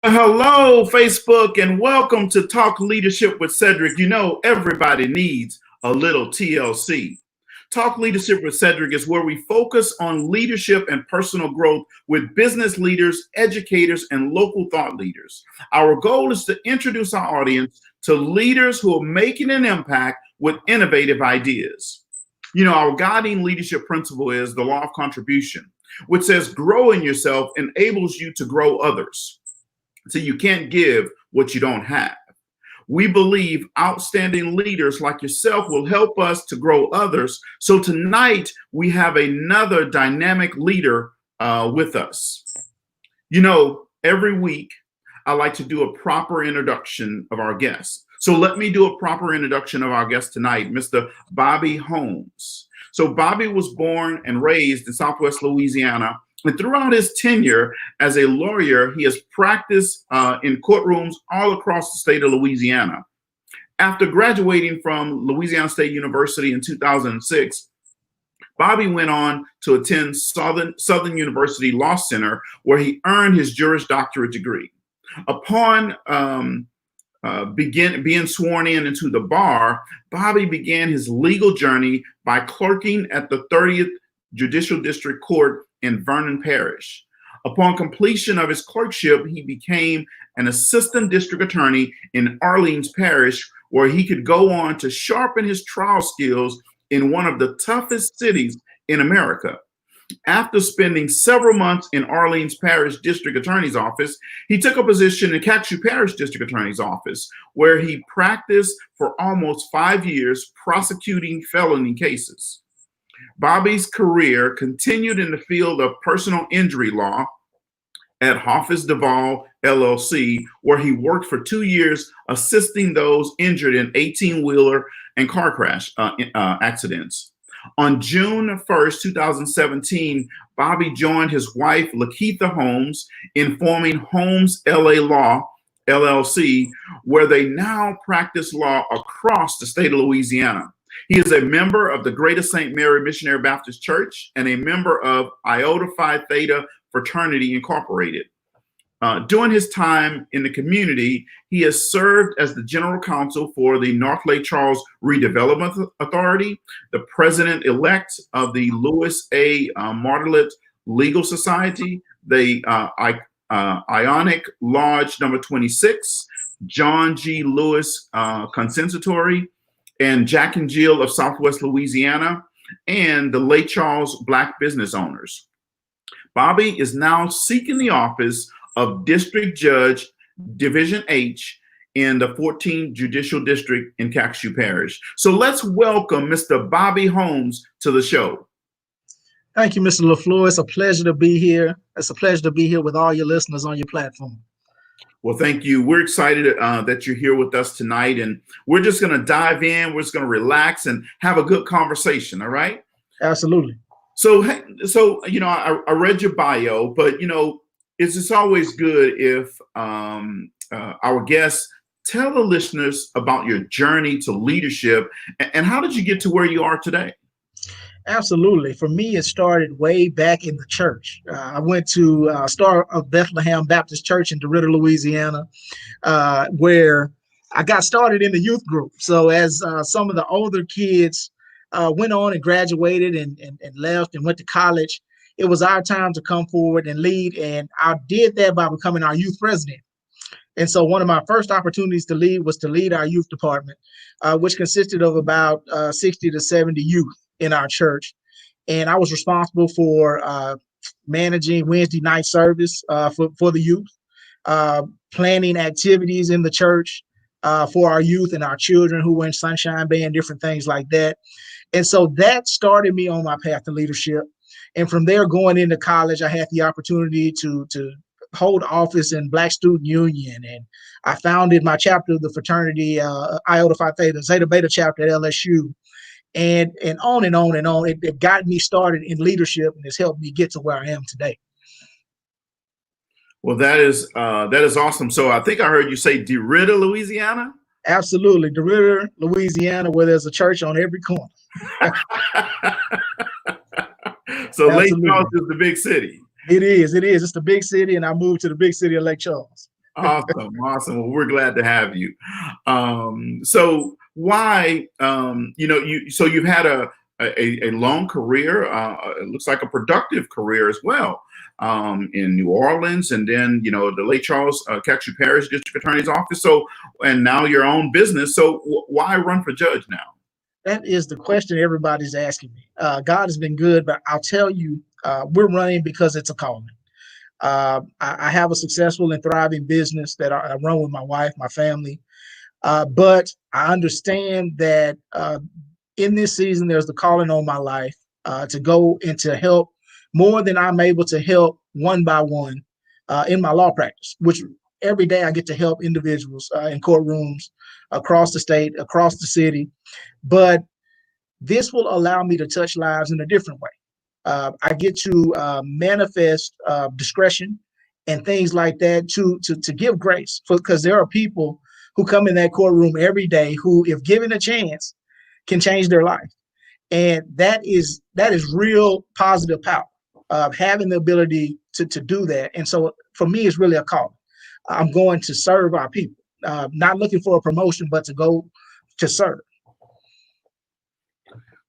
Hello, Facebook, and welcome to Talk Leadership with Cedrick. You know, everybody needs a little TLC. Talk Leadership with Cedrick is where we focus on leadership and personal growth with business leaders, educators, and local thought leaders. Our goal is to introduce our audience to leaders who are making an impact with innovative ideas. You know, our guiding leadership principle is the law of contribution, which says growing yourself enables you to grow others. So you can't give what you don't have. We believe outstanding leaders like yourself will help us to grow others. So tonight we have another dynamic leader with us. You know, every week I like to do a proper introduction of our guests. So let me do a proper introduction of our guest tonight, Mr. Bobby Holmes. So Bobby was born and raised in Southwest Louisiana. And throughout his tenure as a lawyer, he has practiced in courtrooms all across the state of Louisiana. After graduating from Louisiana State University in 2006, Bobby went on to attend Southern University Law Center, where he earned his Juris Doctorate degree. Upon being sworn in into the bar, Bobby began his legal journey by clerking at the 30th Judicial District Court in Vernon Parish. Upon completion of his clerkship, he became an assistant district attorney in Orleans Parish, where he could go on to sharpen his trial skills in one of the toughest cities in America. After spending several months in Orleans Parish District Attorney's Office, he took a position in Cedrick Parish District Attorney's Office, where he practiced for almost 5 years prosecuting felony cases. Bobby's career continued in the field of personal injury law at Hoffes Duval LLC, where he worked for 2 years assisting those injured in 18-wheeler and car crash accidents. On June 1st, 2017, Bobby joined his wife, Lakeitha Holmes, in forming Holmes LA Law LLC, where they now practice law across the state of Louisiana. He is a member of the Greater St. Mary Missionary Baptist Church and a member of Iota Phi Theta Fraternity Incorporated. During his time in the community, he has served as the general counsel for the North Lake Charles Redevelopment Authority, the president-elect of the Lewis A. Martelet Legal Society, the Ionic Lodge number 26, John G. Lewis Consensory, and Jack and Jill of Southwest Louisiana, and the Lake Charles Black Business Owners. Bobby is now seeking the office of District Judge, Division H, in the 14th Judicial District in Cedrick Parish. So let's welcome Mr. Bobby Holmes to the show. Thank you, Mr. LaFleur. It's a pleasure to be here. It's a pleasure to be here with all your listeners on your platform. Well, thank you. We're excited that you're here with us tonight, and we're just going to dive in. We're just going to relax and have a good conversation. All right? Absolutely. So you know, I read your bio, but you know, it's just always good if our guests tell the listeners about your journey to leadership and how did you get to where you are today? Absolutely. For me, it started way back in the church. I went to Star of Bethlehem Baptist Church in DeRidder, Louisiana, where I got started in the youth group. So as some of the older kids went on and graduated and left and went to college, it was our time to come forward and lead. And I did that by becoming our youth president. And so one of my first opportunities to lead was to lead our youth department, which consisted of about 60 to 70 youth in our church. And I was responsible for managing Wednesday night service for the youth, planning activities in the church for our youth and our children who were in Sunshine Band, different things like that. And so that started me on my path to leadership. And from there, going into college, I had the opportunity to hold office in Black Student Union. And I founded my chapter of the fraternity, Iota Phi Theta, Zeta Beta chapter at LSU. And on and on and on. It got me started in leadership and has helped me get to where I am today. Well, that is awesome. So I think I heard you say DeRidder, Louisiana? Absolutely. DeRidder, Louisiana, where there's a church on every corner. So Lake Charles Absolutely. is the big city. It is. It is. It's the big city, and I moved to the big city of Lake Charles. Awesome, awesome. Well, we're glad to have you. So why, so you've had a long career. It looks like a productive career as well, in New Orleans, and then the Lake Charles Cashew Parish District Attorney's Office. So, and now your own business. So, why run for judge now? That is the question everybody's asking me. God has been good, but I'll tell you, we're running because it's a calling. I have a successful and thriving business that I run with my wife, my family. But I understand that in this season, there's the calling on my life to go and to help more than I'm able to help one by one in my law practice, which every day I get to help individuals in courtrooms across the state, across the city. But this will allow me to touch lives in a different way. I get to manifest discretion and things like that to give grace, because there are people who come in that courtroom every day who, if given a chance, can change their life, and that is real positive power of having the ability to do that. And so for me, it's really a call. I'm going to serve our people, not looking for a promotion, but to go to serve.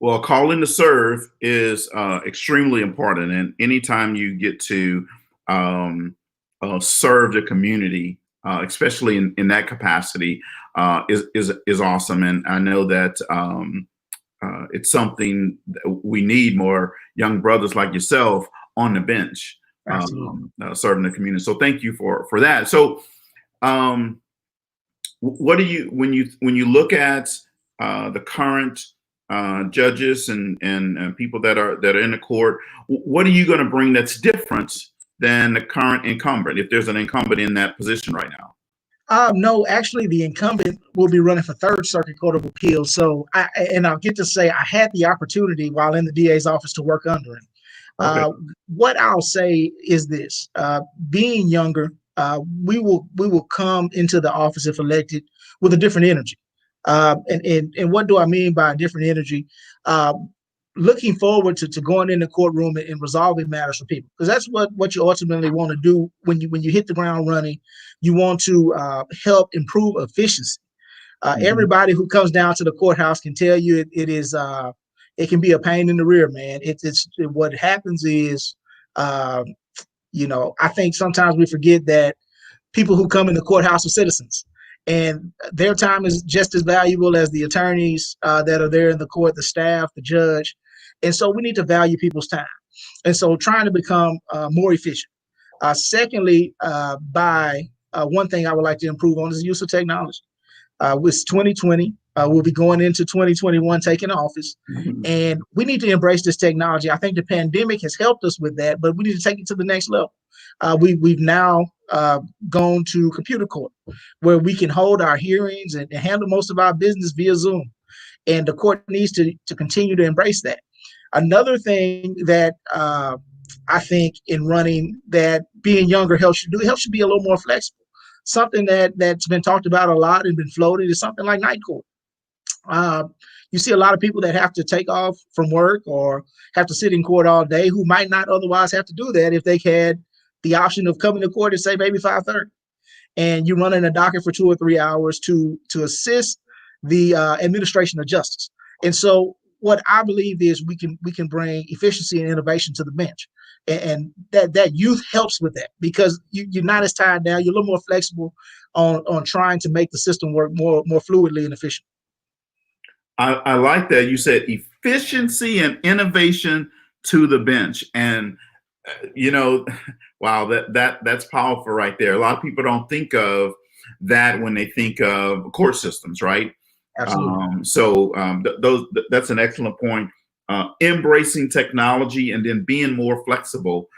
Well, calling to serve is extremely important, and anytime you get to serve the community, especially in that capacity, is awesome. And I know that it's something that we need more young brothers like yourself on the bench, serving the community. So thank you for that. So, what do you when you look at the current judges and people that are in the court, what are you going to bring that's different than the current incumbent, if there's an incumbent in that position right now? No, actually, the incumbent will be running for Third Circuit Court of Appeals. So, I'll get to say I had the opportunity while in the DA's office to work under him. Okay. What I'll say is this: being younger, we will come into the office if elected with a different energy. And what do I mean by a different energy? Looking forward to going in the courtroom and resolving matters for people, because that's what you ultimately want to do when you hit the ground running. You want to help improve efficiency. Everybody who comes down to the courthouse can tell you it can be a pain in the rear, man. It's what happens is, I think sometimes we forget that people who come in the courthouse are citizens, and their time is just as valuable as the attorneys that are there in the court, the staff, the judge. And so we need to value people's time. And so trying to become more efficient. Secondly, one thing I would like to improve on is the use of technology. With 2020, we'll be going into 2021 taking office, and we need to embrace this technology. I think the pandemic has helped us with that, but we need to take it to the next level. We've now gone to computer court, where we can hold our hearings and handle most of our business via Zoom, and the court needs to continue to embrace that. Another thing that I think in running that being younger helps you be a little more flexible. Something that's been talked about a lot and been floated is something like night court. You see a lot of people that have to take off from work or have to sit in court all day who might not otherwise have to do that if they had the option of coming to court at, say, maybe 5:30, and you run in a docket for 2 or 3 hours to assist the administration of justice. And so what I believe is we can bring efficiency and innovation to the bench, and that youth helps with that, because you're not as tied down. You're a little more flexible on trying to make the system work more fluidly and efficiently. I like that you said efficiency and innovation to the bench, and wow, that's powerful right there. A lot of people don't think of that when they think of court systems, right? Absolutely. That's an excellent point. Embracing technology and then being more flexible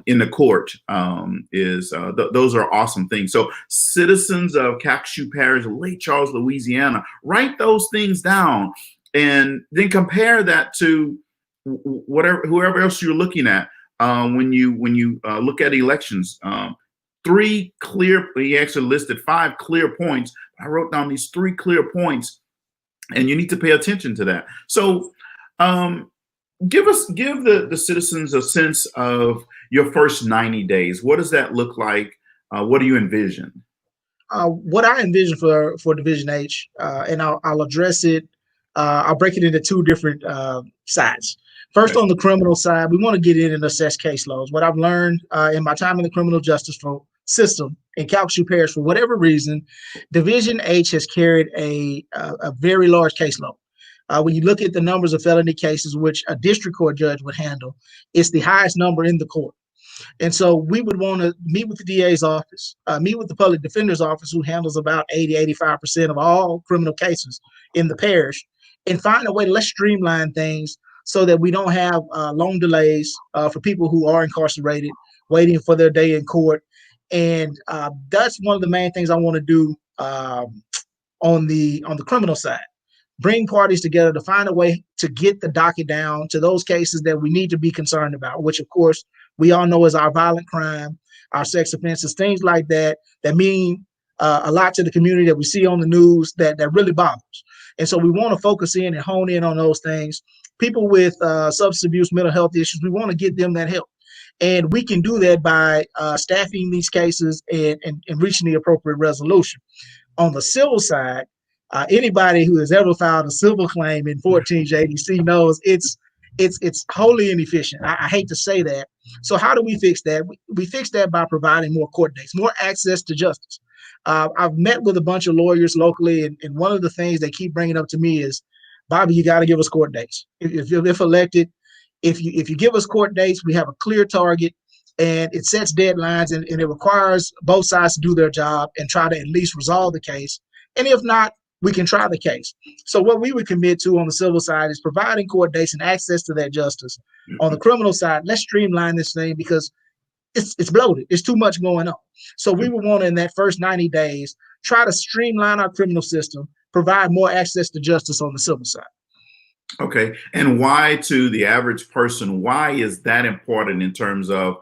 in the court those are awesome things. So, citizens of Cashew Parish, Lake Charles, Louisiana, write those things down and then compare that to whoever else you're looking at when you look at elections. he actually listed 5 clear points. I wrote down these 3 clear points, and you need to pay attention to that. So, give the citizens a sense of your first 90 days. What does that look like? What do you envision? What I envision for Division H, and I'll address it. I'll break it into 2 different sides. First, Okay. on the criminal side, we want to get in and assess caseloads. What I've learned in my time in the criminal justice system in Calcasieu Parish, for whatever reason, Division H has carried a very large caseload. When you look at the numbers of felony cases, which a district court judge would handle, it's the highest number in the court. And so we would want to meet with the DA's office, meet with the public defender's office, who handles about 85% of all criminal cases in the parish, and find a way to let's streamline things so that we don't have long delays for people who are incarcerated, waiting for their day in court. And that's one of the main things I want to do on the criminal side. Bring parties together to find a way to get the docket down to those cases that we need to be concerned about, which of course we all know is our violent crime, our sex offenses, things like that, that mean a lot to the community, that we see on the news, that really bothers. And so we want to focus in and hone in on those things. People with substance abuse, mental health issues, we want to get them that help. And we can do that by staffing these cases and reaching the appropriate resolution. On the civil side, anybody who has ever filed a civil claim in 14 JDC knows it's wholly inefficient. I hate to say that. So how do we fix that? We fix that by providing more court dates, more access to justice. I've met with a bunch of lawyers locally, and one of the things they keep bringing up to me is, Bobby, you got to give us court dates. If elected, if you give us court dates, we have a clear target, and it sets deadlines, and it requires both sides to do their job and try to at least resolve the case. And if not, we can try the case. So what we would commit to on the civil side is providing court dates and access to that justice. On the criminal side, let's streamline this thing because it's bloated. It's too much going on. So we would want to, in that first 90 days, try to streamline our criminal system, provide more access to justice on the civil side. Okay. And why, to the average person, why is that important in terms of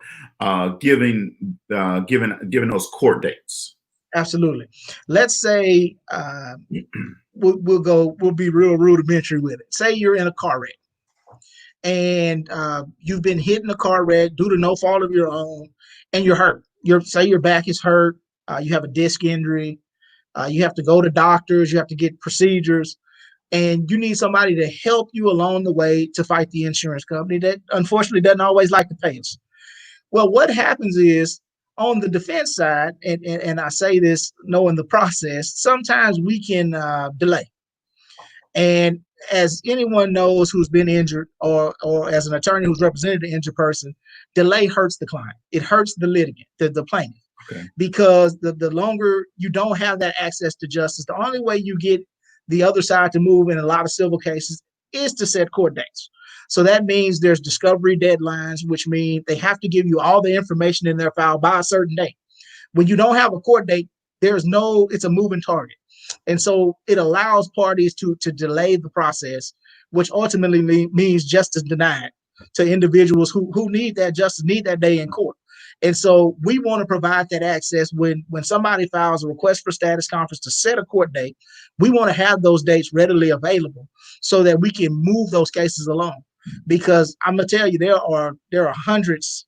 giving those court dates? Absolutely. Let's say we'll be real rudimentary with it. Say you're in a car wreck and you've been hit in a car wreck due to no fault of your own, and you're hurt. Say your back is hurt, you have a disc injury, you have to go to doctors, you have to get procedures, and you need somebody to help you along the way to fight the insurance company that unfortunately doesn't always like to pay us. Well, what happens is, on the defense side, and I say this knowing the process, sometimes we can delay. And as anyone knows who's been injured, or as an attorney who's represented an injured person, delay hurts the client. It hurts the litigant, the plaintiff. Okay. Because the longer you don't have that access to justice, the only way you get the other side to move in a lot of civil cases is to set court dates. So that means there's discovery deadlines, which mean they have to give you all the information in their file by a certain date. When you don't have a court date, it's a moving target. And so it allows parties to delay the process, which ultimately means justice denied to individuals who need that justice, need that day in court. And so we want to provide that access when somebody files a request for status conference to set a court date. We want to have those dates readily available so that we can move those cases along. Because I'm gonna tell you, there are hundreds,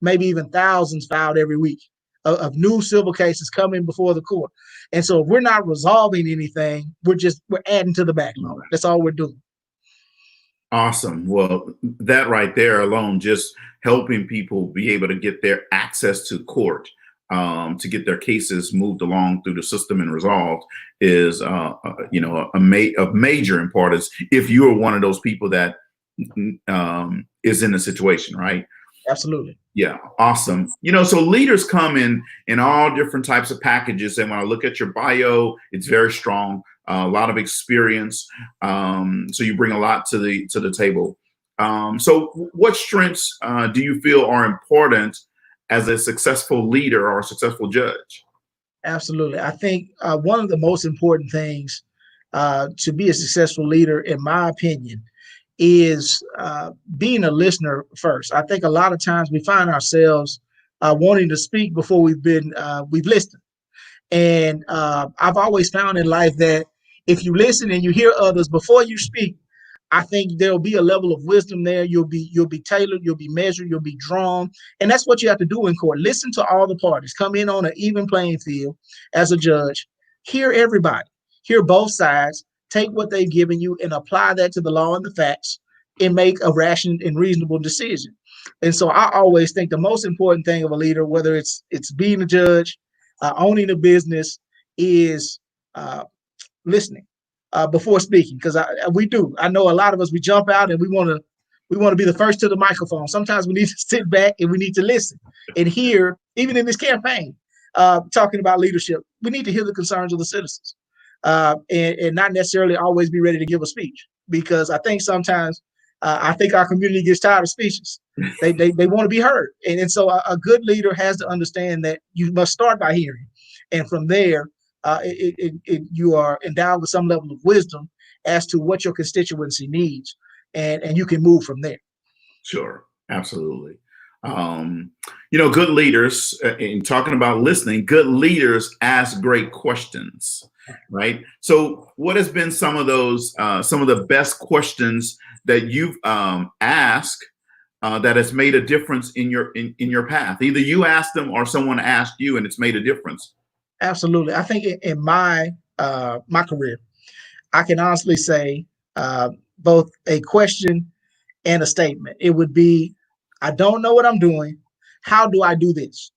maybe even thousands filed every week of new civil cases coming before the court. And so if we're not resolving anything, we're adding to the backlog. That's all we're doing. Awesome. Well, that right there alone, just helping people be able to get their access to court, to get their cases moved along through the system and resolved, is of major importance if you are one of those people that is in a situation, right? Absolutely. Yeah. Awesome. So leaders come in all different types of packages. And when I look at your bio, it's very strong, a lot of experience. So you bring a lot to the table. So what strengths do you feel are important as a successful leader or a successful judge? Absolutely. I think one of the most important things to be a successful leader, in my opinion, is being a listener first. I think a lot of times we find ourselves wanting to speak before we've listened. And I've always found in life that if you listen and you hear others before you speak, I think there'll be a level of wisdom there. You'll be tailored, you'll be measured, you'll be drawn, and that's what you have to do in court. Listen to all the parties, come in on an even playing field as a judge, hear everybody, hear both sides, take what they've given you and apply that to the law and the facts, and make a rational and reasonable decision. And so I always think the most important thing of a leader, whether it's being a judge, owning a business, is listening before speaking, because we do. I know a lot of us, we jump out and we want to be the first to the microphone. Sometimes we need to sit back and we need to listen and hear. Even in this campaign, talking about leadership, we need to hear the concerns of the citizens, and not necessarily always be ready to give a speech, because I think sometimes I think our community gets tired of speeches. They want to be heard, and so a good leader has to understand that you must start by hearing, and from there you are endowed with some level of wisdom as to what your constituency needs, and you can move from there. Sure, absolutely. Good leaders, in talking about listening, good leaders ask great questions, right? So, what has been some of the best questions that you've asked that has made a difference in your path? Either you asked them or someone asked you, and it's made a difference. Absolutely. I think in my career, I can honestly say both a question and a statement. It would be, I don't know what I'm doing. How do I do this?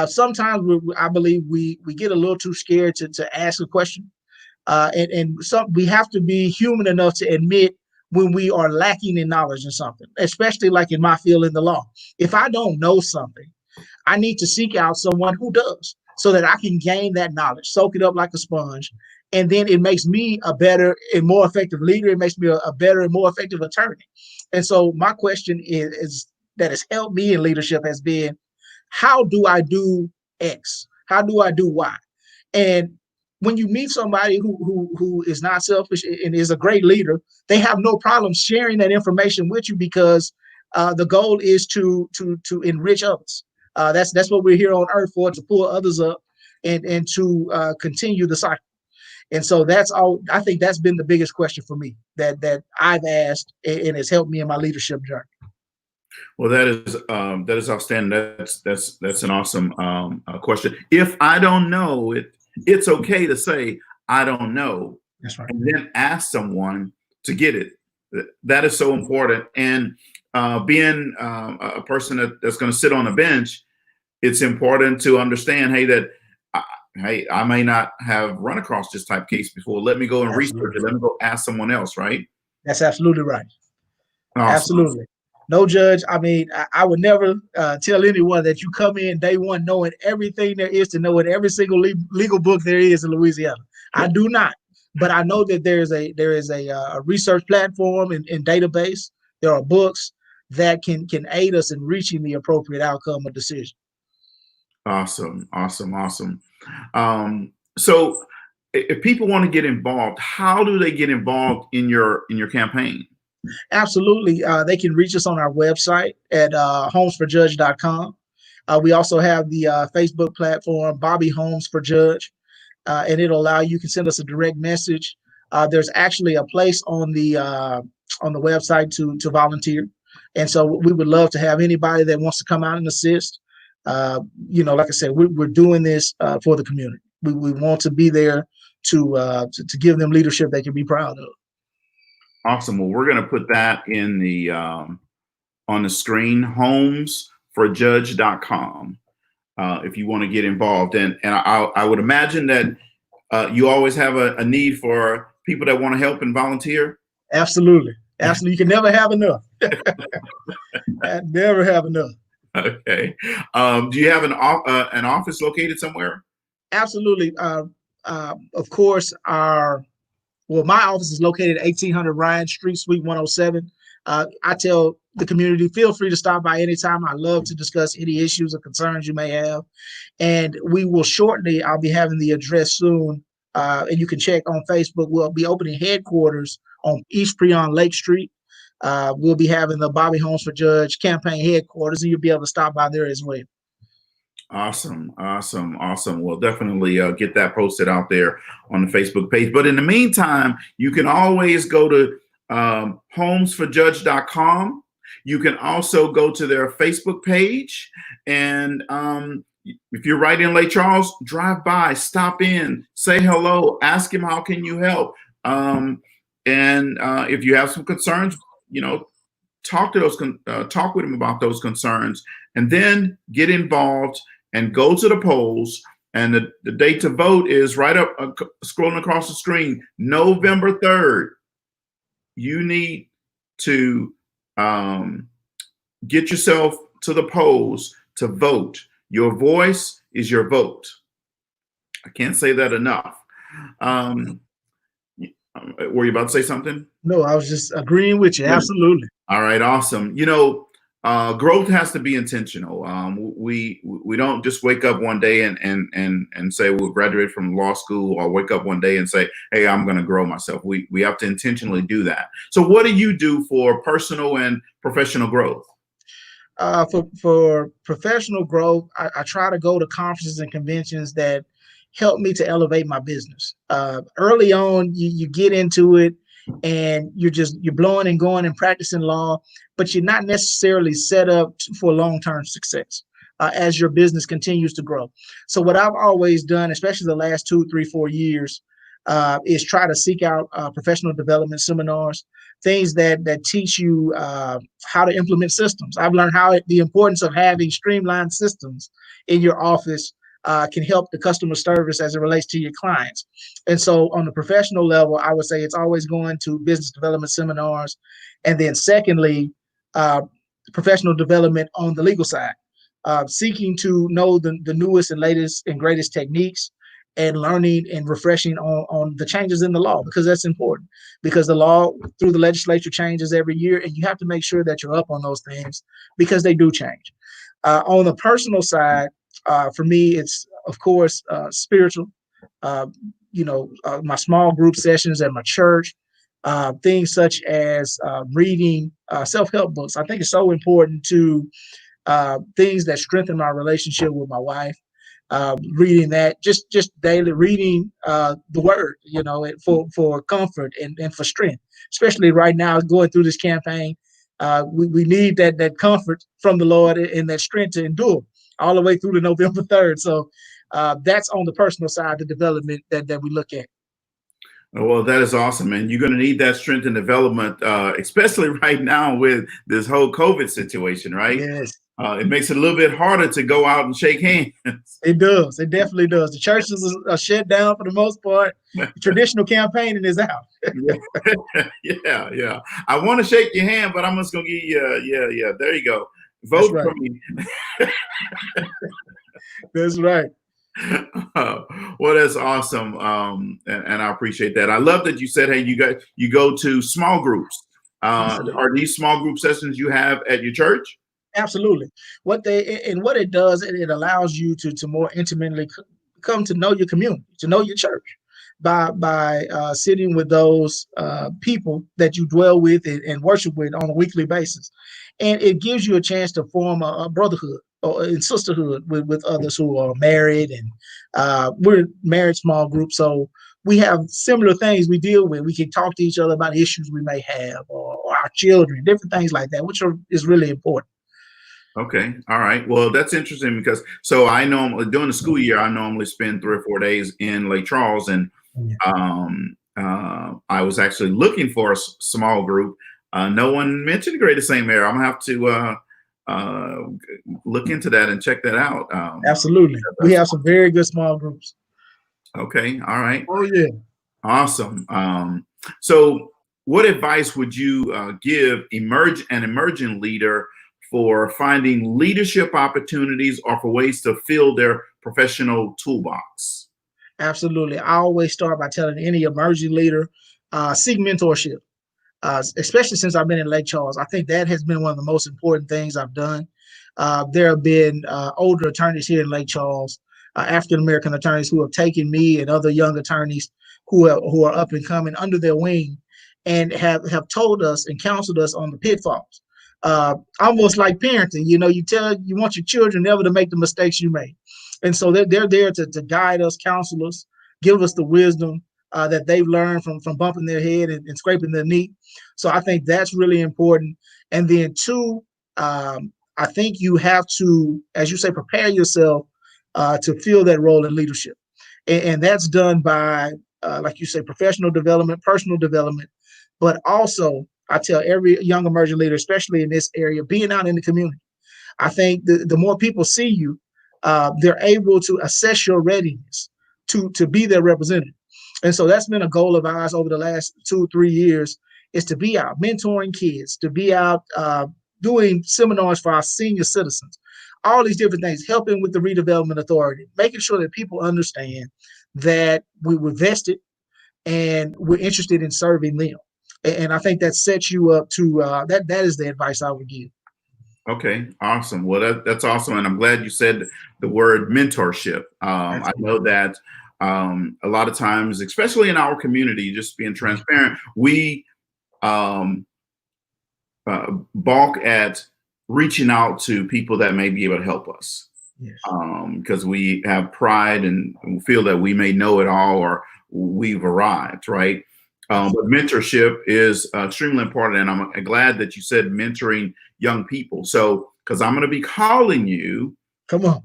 Sometimes I believe we get a little too scared to ask a question. And we have to be human enough to admit when we are lacking in knowledge in something, especially like in my field in the law. If I don't know something, I need to seek out someone who does, so that I can gain that knowledge, soak it up like a sponge. And then it makes me a better and more effective leader. It makes me a better and more effective attorney. And so my question is that has helped me in leadership has been, how do I do X? How do I do Y? And when you meet somebody who is not selfish and is a great leader, they have no problem sharing that information with you, because the goal is to enrich others. That's what we're here on earth for, to pull others up and to continue the cycle. And so that's all. I think that's been the biggest question for me that I've asked, and has helped me in my leadership journey. Well, that is outstanding. That's an awesome question. If I don't know it, it's okay to say I don't know, That's right. and then ask someone to get it. That is so important. And being a person that's going to sit on a bench, it's important to understand, hey, I may not have run across this type of case before. Let me go and research Absolutely. it. Let me go ask someone else, right? That's absolutely right. Awesome. Absolutely. No judge. I mean, I would never tell anyone that you come in day one knowing everything there is to know in every single legal book there is in Louisiana. I do not, but I know that there is a research platform and database. There are books that can aid us in reaching the appropriate outcome or decision. Awesome. So if people want to get involved, how do they get involved in your campaign? Absolutely. They can reach us on our website at holmesforjudge.com. We also have the Facebook platform, Bobby Holmes for Judge, and it'll allow you can send us a direct message. There's actually a place on the website to volunteer, and so we would love to have anybody that wants to come out and assist. Like I said, we're doing this for the community. We want to be there to give them leadership they can be proud of. Awesome. Well, we're going to put that in the on the screen, holmesforjudge.com, if you want to get involved. And I would imagine that you always have a need for people that want to help and volunteer. Absolutely. You can never have enough. Never have enough. Okay. Do you have an office located somewhere? Absolutely. Of course, my office is located at 1800 Ryan Street, Suite 107. I tell the community, feel free to stop by anytime. I love to discuss any issues or concerns you may have. And we will shortly, I'll be having the address soon, and you can check on Facebook. We'll be opening headquarters on East Prion Lake Street. We'll be having the Bobby Holmes for Judge campaign headquarters, and you'll be able to stop by there as well. Awesome, awesome, awesome. We'll definitely get that posted out there on the Facebook page. But in the meantime, you can always go to homesforjudge.com. You can also go to their Facebook page. And if you're right in Lake Charles, drive by, stop in, say hello, ask him how can you help. And if you have some concerns, you know, talk with him about those concerns, and then get involved and go to the polls. And the date to vote is right up, scrolling across the screen, November 3rd. You need to get yourself to the polls to vote. Your voice is your vote. I can't say that enough. Were you about to say something? No, I was just agreeing with you. Absolutely. All right, awesome. You know, growth has to be intentional. We don't just wake up one day and say we'll graduate from law school, or wake up one day and say, hey, I'm going to grow myself. We have to intentionally do that. So what do you do for personal and professional growth? For professional growth, I try to go to conferences and conventions that help me to elevate my business. Early on, you get into it and you're blowing and going and practicing law, but you're not necessarily set up for long-term success as your business continues to grow. So what I've always done, especially the last 2, 3, 4 years, is try to seek out professional development seminars, things that teach you how to implement systems. I've learned the importance of having streamlined systems in your office can help the customer service as it relates to your clients. And so on the professional level, I would say it's always going to business development seminars. And then secondly, professional development on the legal side, seeking to know the newest and latest and greatest techniques, and learning and refreshing on the changes in the law, because that's important, because the law through the legislature changes every year, and you have to make sure that you're up on those things because they do change. On the personal side, for me, it's of course spiritual. My small group sessions at my church, things such as reading self-help books. I think it's so important to things that strengthen my relationship with my wife. Reading that, just daily reading the word, for comfort and for strength, especially right now going through this campaign. We need that comfort from the Lord and that strength to endure all the way through to November 3rd. So that's on the personal side, the development that we look at. Well, that is awesome, and you're going to need that strength and development, especially right now with this whole COVID situation, right? Yes. It makes it a little bit harder to go out and shake hands. It does. It definitely does. The churches are shut down for the most part. The traditional campaigning is out. Yeah. I want to shake your hand, but I'm just going to give you, yeah. There you go. Vote for me. That's right. Well, that's awesome, and I appreciate that. I love that you said, "Hey, you go to small groups." Are these small group sessions you have at your church? Absolutely. What it does, it allows you to more intimately come to know your community, to know your church, by sitting with those people that you dwell with and worship with on a weekly basis, and it gives you a chance to form a brotherhood or in sisterhood with others who are married, and we're a married small group, so we have similar things we deal with. We can talk to each other about issues we may have, or our children, different things like that, which is really important. Okay. All right. Well, that's interesting because I know during the school year, I normally spend 3 or 4 days in Lake Charles, and I was actually looking for a small group. No one mentioned Greater St. Mary. I'm gonna have to look into that and check that out. Absolutely. We have some very good small groups. Okay. All right. Oh, yeah. Awesome. So what advice would you give an emerging leader for finding leadership opportunities or for ways to fill their professional toolbox? Absolutely. I always start by telling any emerging leader, seek mentorship, especially since I've been in Lake Charles. I think that has been one of the most important things I've done. There have been older attorneys here in Lake Charles, African-American attorneys, who have taken me and other young attorneys who are up and coming under their wing, and have told us and counseled us on the pitfalls almost like parenting. You know, you want your children never to make the mistakes you made. And so they're there to guide us, counsel us, give us the wisdom that they've learned from bumping their head and scraping their knee. So I think that's really important. And then two, I think you have to, as you say, prepare yourself to fill that role in leadership. And that's done by, like you say, professional development, personal development, but also I tell every young emerging leader, especially in this area, being out in the community. I think the more people see you, they're able to assess your readiness to be their representative. And so that's been a goal of ours over the last 2-3 years, is to be out mentoring kids, to be out doing seminars for our senior citizens, all these different things, helping with the redevelopment authority, making sure that people understand that we were vested and we're interested in serving them. And I think that sets you up to that is the advice I would give. Okay, awesome. Well, that's awesome. And I'm glad you said the word mentorship. I know that a lot of times, especially in our community, just being transparent, we balk at reaching out to people that may be able to help us. Yes. Because we have pride and feel that we may know it all or we've arrived, right? But mentorship is extremely important. And I'm glad that you said mentoring young people. So, because I'm going to be calling you. Come on.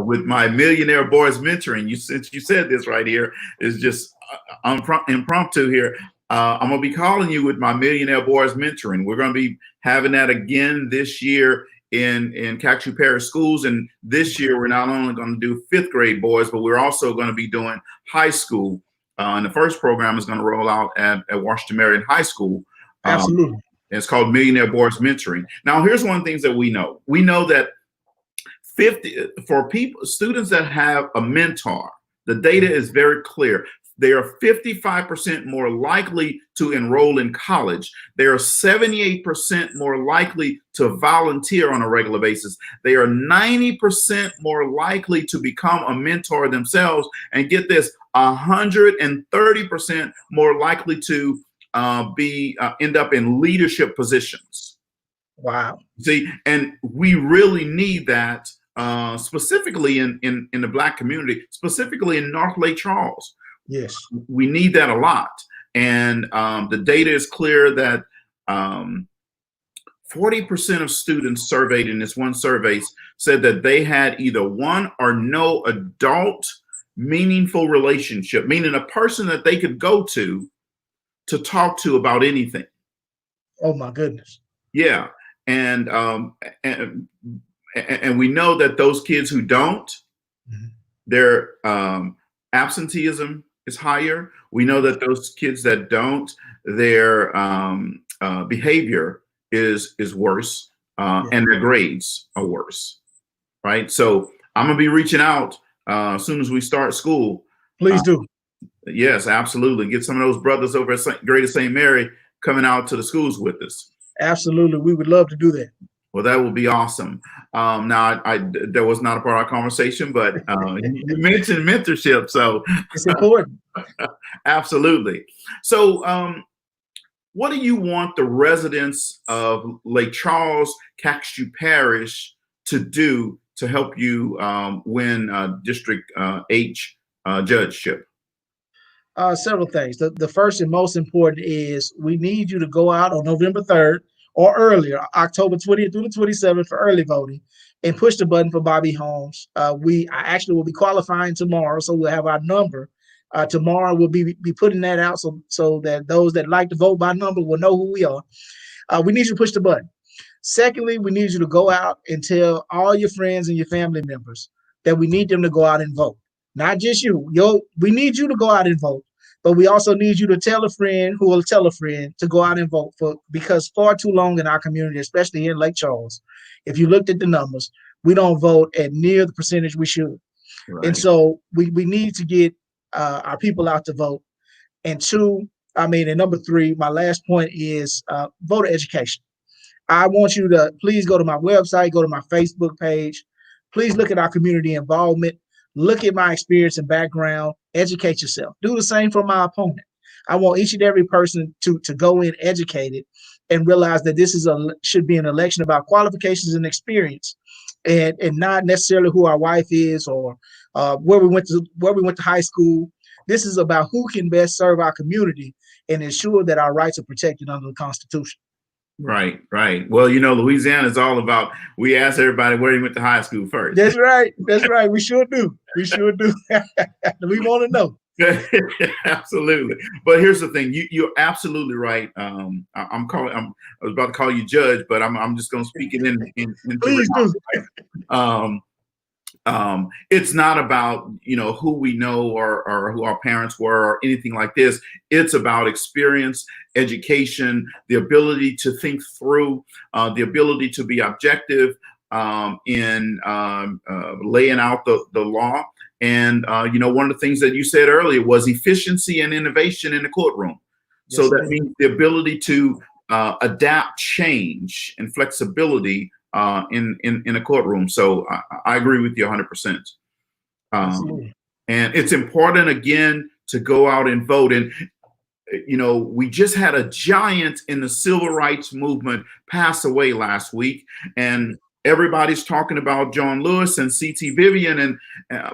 With my Millionaire Boys Mentoring. Since you said this right here, is just impromptu here. I'm going to be calling you with my Millionaire Boys Mentoring. We're going to be having that again this year in Cactu Parish schools. And this year, we're not only going to do 5th grade boys, but we're also going to be doing high school. And the first program is going to roll out at Washington Marion High School. Absolutely. It's called Millionaire Boys Mentoring. Now, here's one of the things that we know. We know that students that have a mentor, the data is very clear. They are 55% more likely to enroll in college. They are 78% more likely to volunteer on a regular basis. They are 90% more likely to become a mentor themselves. And get this, 130% more likely to end up in leadership positions. Wow. See, and we really need that specifically in the Black community, specifically in North Lake Charles. Yes. We need that a lot. And the data is clear that 40% of students surveyed in this one survey said that they had either one or no adult meaningful relationship, meaning a person that they could go to talk to about anything. Oh my goodness. Yeah. And we know that those kids who don't, their absenteeism is higher. We know that those kids that don't, their behavior is worse, and their grades are worse, right? So I'm gonna be reaching out as soon as we start school. Please do. Yes, absolutely. Get some of those brothers over at Greater St. Mary coming out to the schools with us. Absolutely. We would love to do that. Well, that would be awesome. Now, that was not a part of our conversation, but you mentioned mentorship, so it's important. Absolutely. So, what do you want the residents of Lake Charles, Cactu Parish to do to help you win District H judgeship? Several things. The first and most important is we need you to go out on November 3rd or earlier, October 20th through the 27th for early voting, and push the button for Bobby Holmes. I actually will be qualifying tomorrow, so we'll have our number. Tomorrow we'll be putting that out so that those that like to vote by number will know who we are. We need you to push the button. Secondly, we need you to go out and tell all your friends and your family members that we need them to go out and vote. Not just you. We need you to go out and vote, but we also need you to tell a friend who will tell a friend to go out and vote because far too long in our community, especially here in Lake Charles, if you looked at the numbers, we don't vote at near the percentage we should. Right. And so we need to get our people out to vote. And number three, my last point is voter education. I want you to please go to my website, go to my Facebook page. Please look at our community involvement. Look at my experience and background, educate yourself. Do the same for my opponent. I want each and every person to go in educated and realize that this is should be an election about qualifications and experience, and not necessarily who our wife is or where we went to high school. This is about who can best serve our community and ensure that our rights are protected under the Constitution. Right, right. Well, Louisiana is all about, we ask everybody where you went to high school first. That's right. That's right. We sure do. We sure do. We want to know. Absolutely. But here's the thing. You're absolutely right. I was about to call you judge, but I'm just going to speak it in Please do. It's not about, who we know or who our parents were or anything like this. It's about experience, education, the ability to think through, the ability to be objective in laying out the law. And, one of the things that you said earlier was efficiency and innovation in the courtroom. Yes, so that means the ability to adapt change and flexibility in a courtroom. So I agree with you 100%. And it's important, again, to go out and vote. And, we just had a giant in the civil rights movement pass away last week. And everybody's talking about John Lewis and C.T. Vivian. And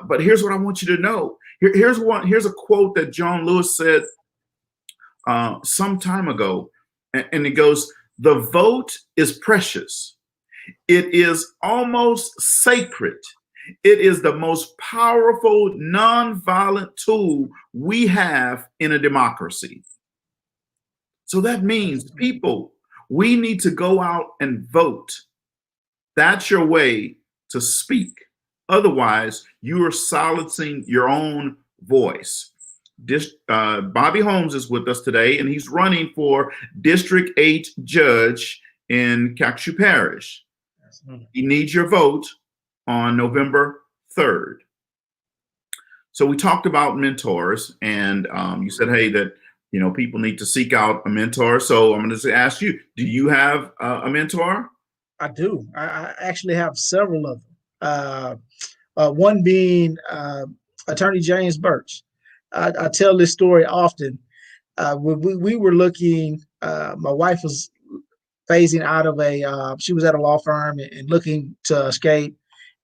but here's what I want you to know. Here's a quote that John Lewis said some time ago. And it goes, "The vote is precious. It is almost sacred. It is the most powerful nonviolent tool we have in a democracy." So that means, people, we need to go out and vote. That's your way to speak. Otherwise, you are silencing your own voice. Bobby Holmes is with us today, and he's running for District 8 Judge in Calcasieu Parish. He needs your vote on November 3rd. So we talked about mentors, and you said, hey, that people need to seek out a mentor. So I'm going to ask you, do you have a mentor? I do. I actually have several of them. One being Attorney James Birch. I tell this story often. We were looking, my wife was phasing out of she was at a law firm and looking to escape.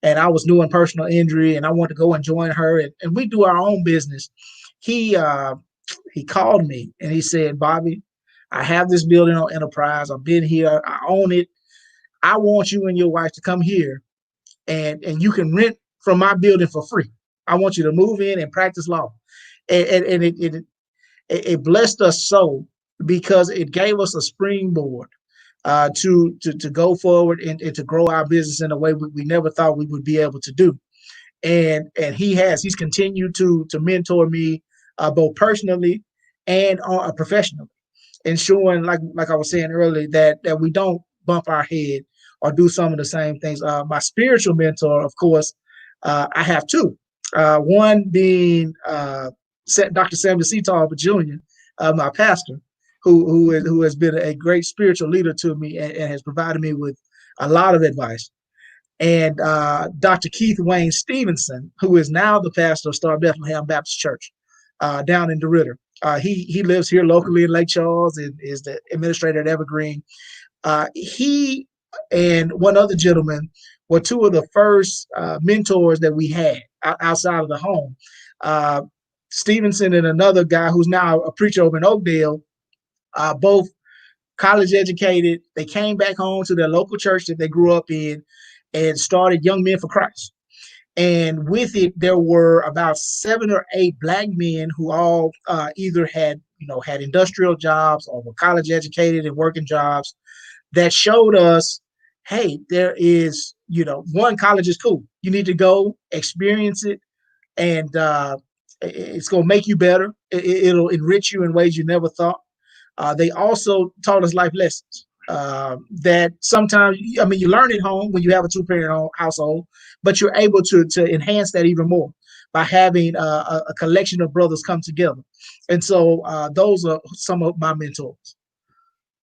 And I was doing personal injury and I wanted to go and join her. And we do our own business. He called me and he said, "Bobby, I have this building on Enterprise. I've been here. I own it. I want you and your wife to come here and you can rent from my building for free. I want you to move in and practice law." And it blessed us so, because it gave us a springboard to go forward and to grow our business in a way we never thought we would be able to do. And he's continued to mentor me both personally and professionally, ensuring, like I was saying earlier, that we don't bump our head or do some of the same things. My spiritual mentor, of course, I have two. One being Dr. Samuel C. Talbot Jr., my pastor, who has been a great spiritual leader to me and has provided me with a lot of advice. And Dr. Keith Wayne Stevenson, who is now the pastor of Star Bethlehem Baptist Church down in DeRidder. He lives here locally in Lake Charles and is the administrator at Evergreen. He and one other gentleman were two of the first mentors that we had outside of the home. Stevenson and another guy who's now a preacher over in Oakdale, both college educated. They came back home to their local church that they grew up in and started Young Men for Christ. And with it, there were about 7 or 8 Black men who all either had industrial jobs or were college educated and working jobs that showed us, hey, there is, one, college is cool. You need to go experience it, and it's going to make you better. It'll enrich you in ways you never thought. They also taught us life lessons that sometimes, you learn at home when you have a 2-parent household, but you're able to enhance that even more by having a collection of brothers come together. And so those are some of my mentors.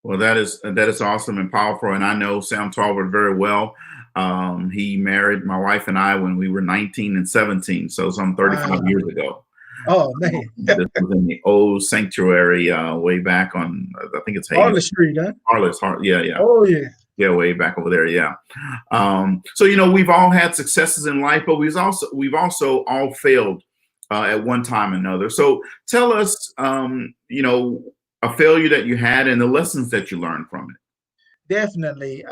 Well, that is awesome and powerful. And I know Sam Talbot very well. He married my wife and I when we were 19 and 17, so some 35 years ago. Oh man, This was in the old sanctuary way back on, I think it's Hayden. Harley Street, huh? Harless, yeah, yeah. Oh yeah. Yeah, way back over there. Yeah. So we've all had successes in life, but we've also all failed at one time or another. So tell us, a failure that you had and the lessons that you learned from it. Definitely.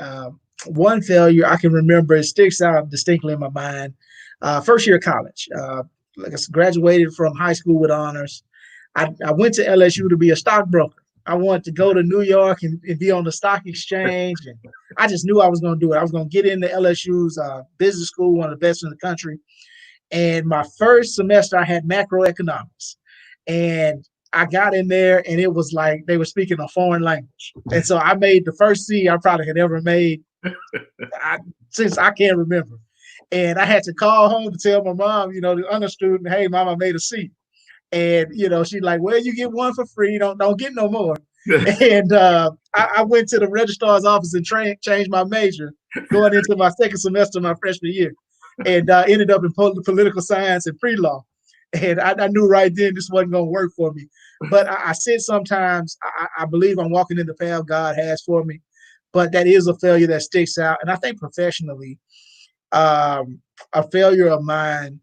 One failure I can remember, it sticks out distinctly in my mind. First year of college, like I graduated from high school with honors. I went to LSU to be a stockbroker. I wanted to go to New York and be on the stock exchange. And I just knew I was going to do it. I was going to get into LSU's business school, one of the best in the country. And my first semester, I had macroeconomics. And I got in there and it was like they were speaking a foreign language. And so I made the first C I probably had ever made since I can't remember. And I had to call home to tell my mom, the honor student, hey, mom, I made a C. And she's like, well, you get one for free. Don't get no more. And I went to the registrar's office and changed my major going into my second semester of my freshman year, and ended up in political science and pre-law. And I knew right then this wasn't going to work for me. But I said sometimes I believe I'm walking in the path God has for me. But that is a failure that sticks out. And I think professionally, a failure of mine,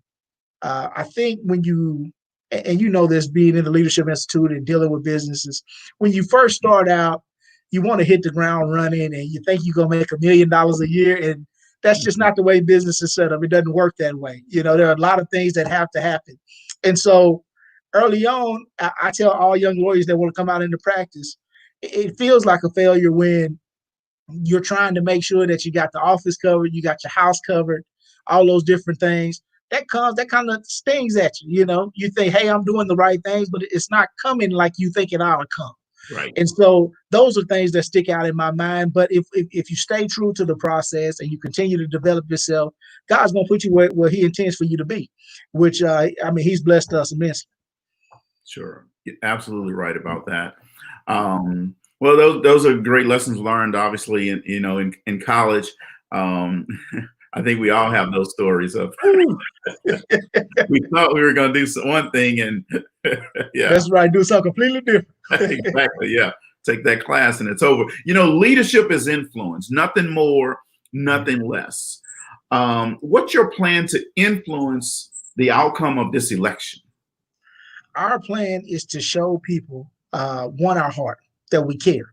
I think when you, and this being in the Leadership Institute and dealing with businesses, when you first start out, you want to hit the ground running and you think you're going to make $1 million a year. And that's just not the way business is set up. It doesn't work that way. There are a lot of things that have to happen. And so early on, I tell all young lawyers that want to come out into practice, it feels like a failure when you're trying to make sure that you got the office covered, you got your house covered, all those different things. That kind of stings at you. You think, hey, I'm doing the right things, but it's not coming like you think it ought to come. Right. And so those are things that stick out in my mind. But if you stay true to the process and you continue to develop yourself, God's going to put you where he intends for you to be, which, he's blessed us immensely. Sure. You're absolutely right about that. Well, those are great lessons learned, obviously, in college. I think we all have those stories of we thought we were going to do one thing and yeah, that's right. Do something completely different. Exactly. Yeah. Take that class and it's over. Leadership is influence, nothing more, nothing less. What's your plan to influence the outcome of this election? Our plan is to show people, one, our heart, that we care.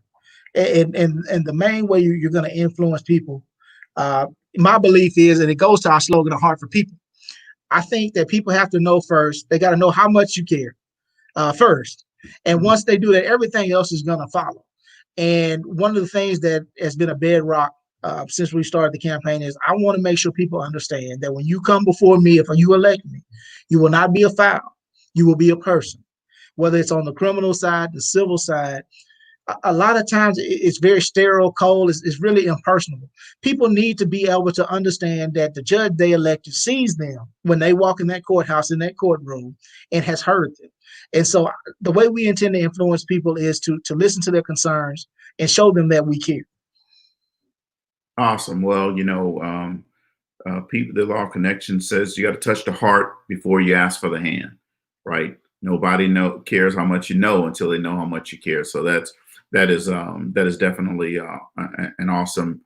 And the main way you're going to influence people, my belief is, and it goes to our slogan, a heart for people. I think that people have to know first, they got to know how much you care first. And once they do that, everything else is going to follow. And one of the things that has been a bedrock since we started the campaign is I want to make sure people understand that when you come before me, if you elect me, you will not be a file. You will be a person, whether it's on the criminal side, the civil side. A lot of times it's very sterile, cold. It's really impersonal. People need to be able to understand that the judge they elected sees them when they walk in that courthouse, in that courtroom, and has heard them. And so the way we intend to influence people is to listen to their concerns and show them that we care. Awesome. Well, people, the law of connection says you got to touch the heart before you ask for the hand, right? Nobody cares how much you know until they know how much you care. So that is definitely an awesome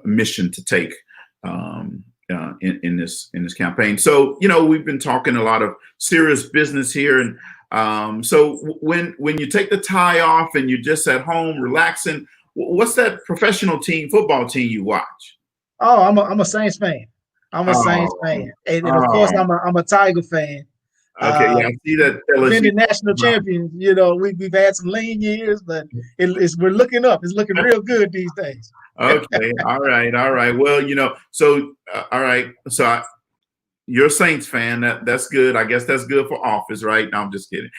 mission to take in this campaign. So we've been talking a lot of serious business here, and so when you take the tie off and you're just at home relaxing, what's that professional football team you watch? Oh, I'm a Saints fan. I'm a Saints fan, and of course I'm a Tiger fan. Okay, yeah, I see that. Been the national champions. We've had some lean years, but we're looking up. It's looking real good these days. Okay, all right. Well, so all right, so you're a Saints fan. That's good. I guess that's good for office, right? No, I'm just kidding.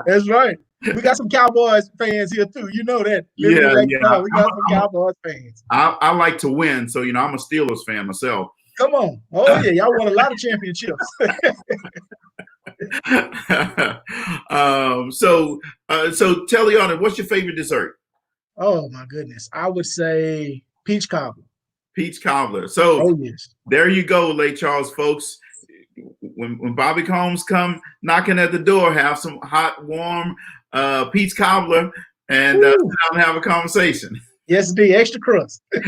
That's right. We got some Cowboys fans here too. You know that. Yeah. We got some Cowboys fans. I like to win, so I'm a Steelers fan myself. Come on. Oh yeah, y'all won a lot of championships. So tell the audience, what's your favorite dessert? Oh my goodness. I would say peach cobbler. Peach cobbler. So Oh yes. there you go, Lake Charles folks. When Bobby Holmes come knocking at the door, have some hot, warm peach cobbler and sit down and have a conversation. Yes, the extra crust. And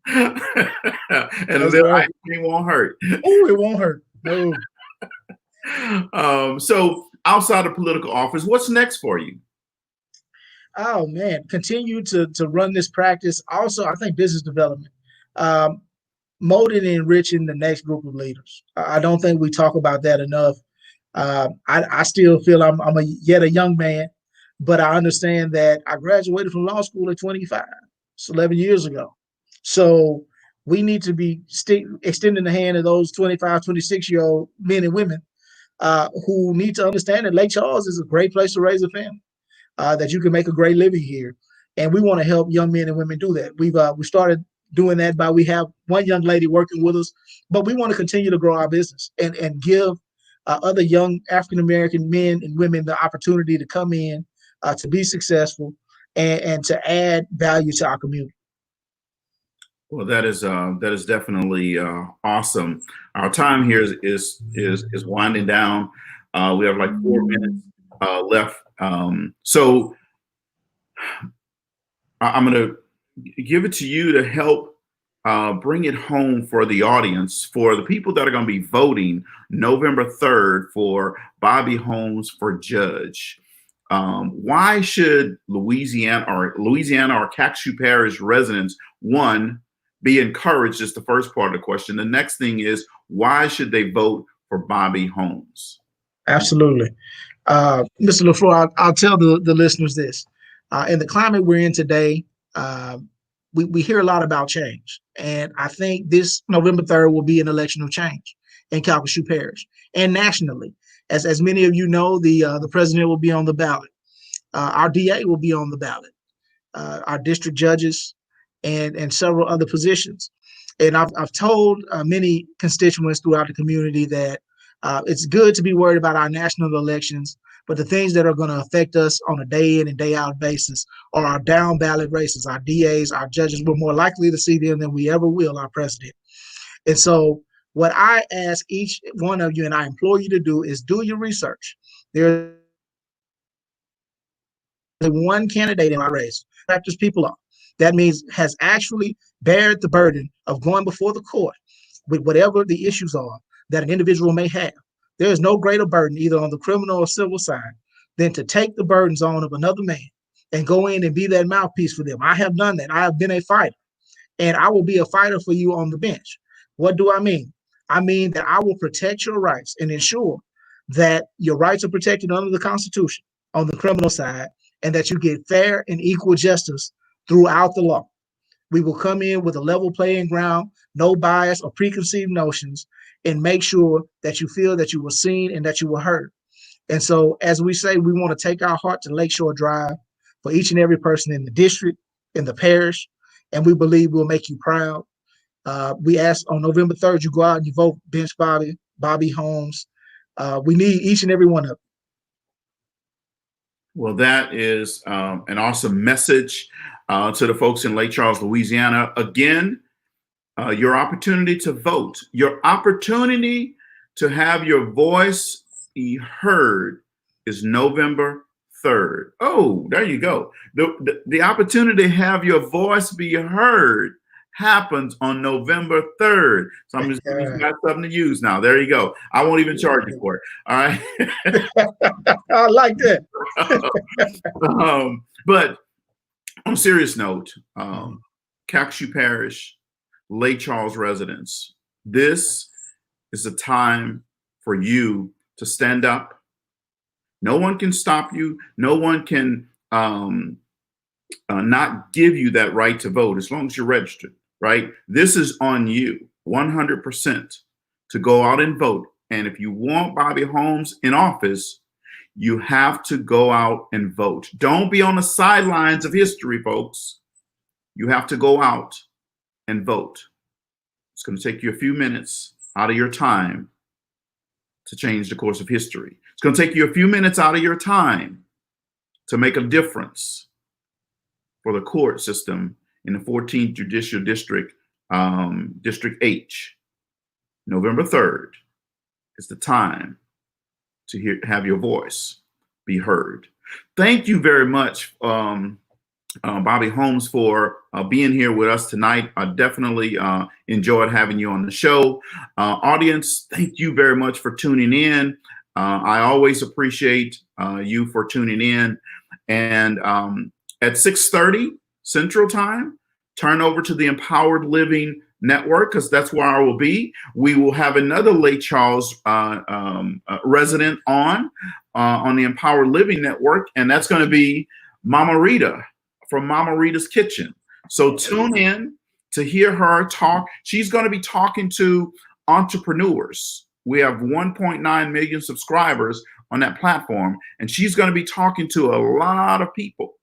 a That's little right. ice cream won't hurt. Oh, it won't hurt. No. So outside of political office, what's next for you? Oh man, continue to run this practice. Also, I think business development, molding and enriching the next group of leaders. I don't think we talk about that enough. I still feel I'm yet a young man, but I understand that I graduated from law school at 25. It's 11 years ago. So we need to be extending the hand of those 25, 26-year-old men and women who need to understand that Lake Charles is a great place to raise a family, that you can make a great living here. And we want to help young men and women do that. We started doing that by we have one young lady working with us, but we want to continue to grow our business and give other young African-American men and women the opportunity to come in, to be successful and to add value to our community. Well, that is definitely awesome. Our time here is winding down. We have like 4 minutes left. So I'm going to give it to you to help bring it home for the audience, for the people that are going to be voting November 3rd for Bobby Holmes for judge. Why should Louisiana or Calcasieu Parish residents, one, be encouraged is the first part of the question. The next thing is, why should they vote for Bobby Holmes? Absolutely. Mr. LaFleur, I'll tell the listeners this. In the climate we're in today, we hear a lot about change. And I think this November 3rd will be an election of change in Calcasieu Parish and nationally. As many of you know, the president will be on the ballot. Our DA will be on the ballot. Our district judges and several other positions. And I've told many constituents throughout the community that it's good to be worried about our national elections, but the things that are going to affect us on a day in and day out basis are our down ballot races. Our DAs, our judges, we're more likely to see them than we ever will our president. And so what I ask each one of you and I implore you to do is do your research. There's one candidate in my race, practice people up. That means has actually bared the burden of going before the court with whatever the issues are that an individual may have. There is no greater burden either on the criminal or civil side than to take the burdens on of another man and go in and be that mouthpiece for them. I have done that. I have been a fighter, and I will be a fighter for you on the bench. What do I mean? I mean that I will protect your rights and ensure that your rights are protected under the Constitution on the criminal side, and that you get fair and equal justice throughout the law. We will come in with a level playing ground, no bias or preconceived notions, and make sure that you feel that you were seen and that you were heard. And so, as we say, we want to take our heart to Lakeshore Drive for each and every person in the district, in the parish, and we believe we'll make you proud. We ask on November 3rd, you go out and you vote bench Bobby Holmes. We need each and every one of them. Well, that is an awesome message to the folks in Lake Charles, Louisiana. Again, your opportunity to vote, your opportunity to have your voice be heard is November 3rd. Oh, there you go. The opportunity to have your voice be heard happens on November 3rd. So I'm just giving you guys something to use now. There you go. I won't even charge you for it. All right. I like that. But on a serious note, Calcasieu Parish, Lake Charles residents, this is a time for you to stand up. No one can stop you. No one can not give you that right to vote as long as you're registered, right? This is on you 100% to go out and vote. And if you want Bobby Holmes in office, you have to go out and vote. Don't be on the sidelines of history, folks. You have to go out and vote. It's going to take you a few minutes out of your time to change the course of history. It's going to take you a few minutes out of your time to make a difference for the court system in the 14th Judicial District, District H. November 3rd is the time to have your voice be heard. Thank you very much, Bobby Holmes, for being here with us tonight. I definitely enjoyed having you on the show. Audience, thank you very much for tuning in. I always appreciate you for tuning in. And at 6:30 Central Time, turn over to the Empowered Living Network, because that's where I will be. We will have another Lake Charles resident on the Empowered Living Network, and that's going to be Mama Rita from Mama Rita's Kitchen. So tune in to hear her talk. She's going to be talking to entrepreneurs. We have 1.9 million subscribers on that platform, and she's going to be talking to a lot of people,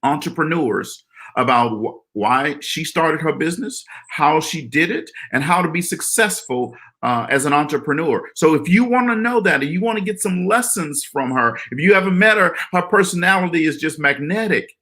entrepreneurs, about why she started her business, how she did it, and how to be successful as an entrepreneur. So if you want to know that, and you want to get some lessons from her, if you haven't met her, her personality is just magnetic.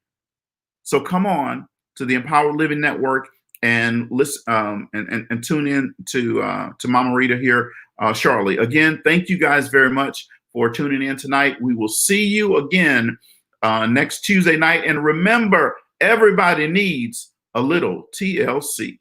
So come on to the Empowered Living Network and listen and tune in to Mama Rita here shortly. Again, thank you guys very much for tuning in tonight. We will see you again next Tuesday night. And remember, everybody needs a little TLC.